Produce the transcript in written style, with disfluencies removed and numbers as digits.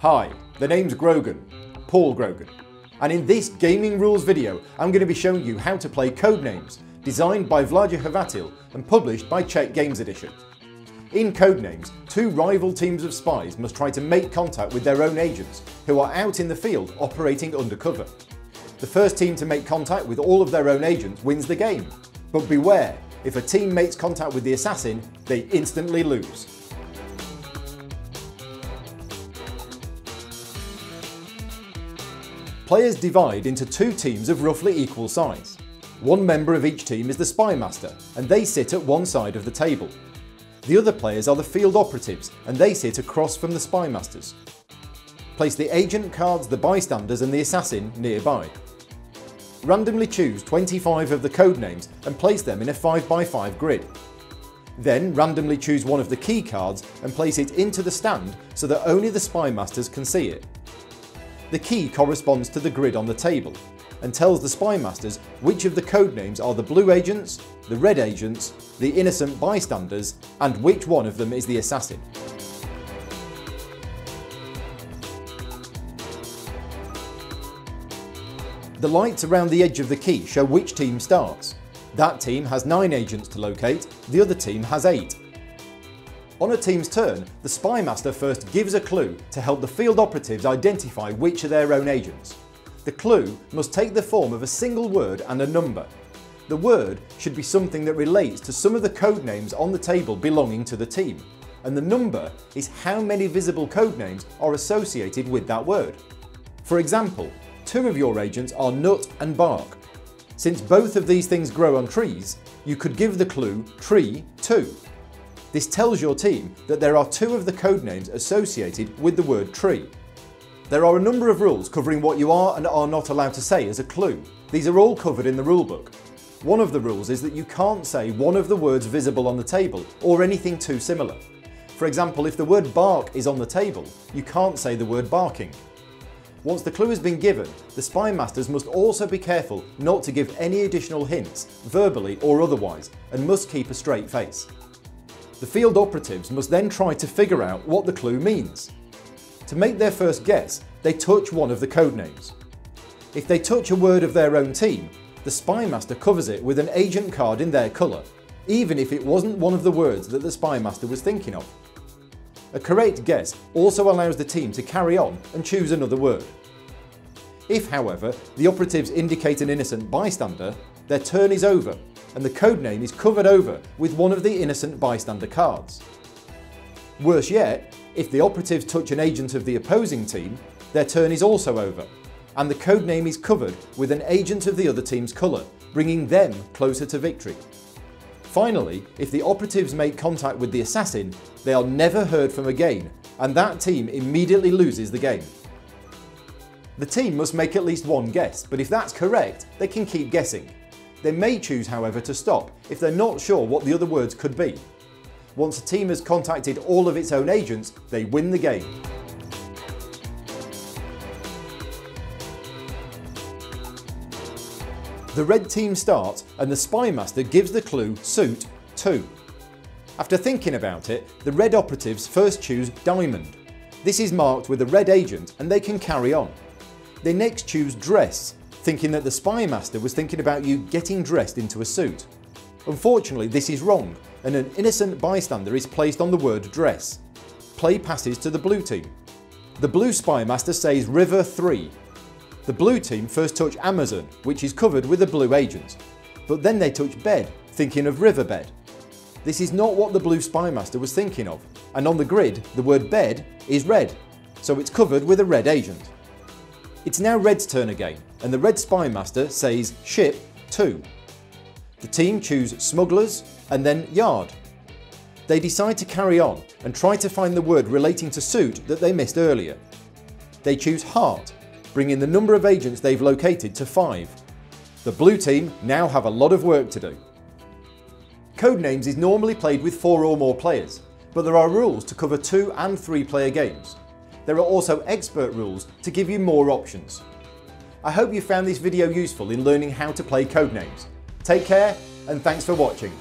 Hi, the name's Grogan, Paul Grogan, and in this gaming rules video I'm going to be showing you how to play Codenames, designed by Vlaada Chvátil and published by Czech Games Edition. In Codenames, two rival teams of spies must try to make contact with their own agents who are out in the field operating undercover. The first team to make contact with all of their own agents wins the game, but beware, if a team makes contact with the assassin, they instantly lose. Players divide into two teams of roughly equal size. One member of each team is the spy master, and they sit at one side of the table. The other players are the field operatives, and they sit across from the spy masters. Place the agent cards, the bystanders and the assassin nearby. Randomly choose 25 of the codenames and place them in a 5x5 grid. Then randomly choose one of the key cards and place it into the stand so that only the spy masters can see it. The key corresponds to the grid on the table and tells the spy masters which of the codenames are the blue agents, the red agents, the innocent bystanders, and which one of them is the assassin. The lights around the edge of the key show which team starts. That team has 9 agents to locate, the other team has 8. On a team's turn, the spy master first gives a clue to help the field operatives identify which are their own agents. The clue must take the form of a single word and a number. The word should be something that relates to some of the codenames on the table belonging to the team, and the number is how many visible codenames are associated with that word. For example, 2 of your agents are nut and bark. Since both of these things grow on trees, you could give the clue tree 2. This tells your team that there are 2 of the codenames associated with the word tree. There are a number of rules covering what you are and are not allowed to say as a clue. These are all covered in the rulebook. One of the rules is that you can't say one of the words visible on the table or anything too similar. For example, if the word bark is on the table, you can't say the word barking. Once the clue has been given, the spy masters must also be careful not to give any additional hints, verbally or otherwise, and must keep a straight face. The field operatives must then try to figure out what the clue means. To make their first guess, they touch one of the codenames. If they touch a word of their own team, the spy master covers it with an agent card in their colour, even if it wasn't one of the words that the spy master was thinking of. A correct guess also allows the team to carry on and choose another word. If, however, the operatives indicate an innocent bystander, their turn is over and the codename is covered over with one of the innocent bystander cards. Worse yet, if the operatives touch an agent of the opposing team, their turn is also over, and the codename is covered with an agent of the other team's colour, bringing them closer to victory. Finally, if the operatives make contact with the assassin, they are never heard from again, and that team immediately loses the game. The team must make at least one guess, but if that's correct, they can keep guessing. They may choose, however, to stop if they're not sure what the other words could be. Once a team has contacted all of its own agents, they win the game. The red team starts and the spy master gives the clue suit 2. After thinking about it, the red operatives first choose diamond. This is marked with a red agent and they can carry on. They next choose dress, thinking that the spy master was thinking about you getting dressed into a suit. Unfortunately, this is wrong, and an innocent bystander is placed on the word dress. Play passes to the blue team. The blue spy master says river 3. The blue team first touch Amazon, which is covered with a blue agent, but then they touch bed, thinking of riverbed. This is not what the blue spy master was thinking of, and on the grid the word bed is red, so it's covered with a red agent. It's now red's turn again, and the red spy master says ship 2. The team choose smugglers and then yard. They decide to carry on and try to find the word relating to suit that they missed earlier. They choose heart, bringing the number of agents they've located to 5. The blue team now have a lot of work to do. Codenames is normally played with 4 or more players, but there are rules to cover 2 and 3 player games. There are also expert rules to give you more options. I hope you found this video useful in learning how to play Codenames. Take care and thanks for watching.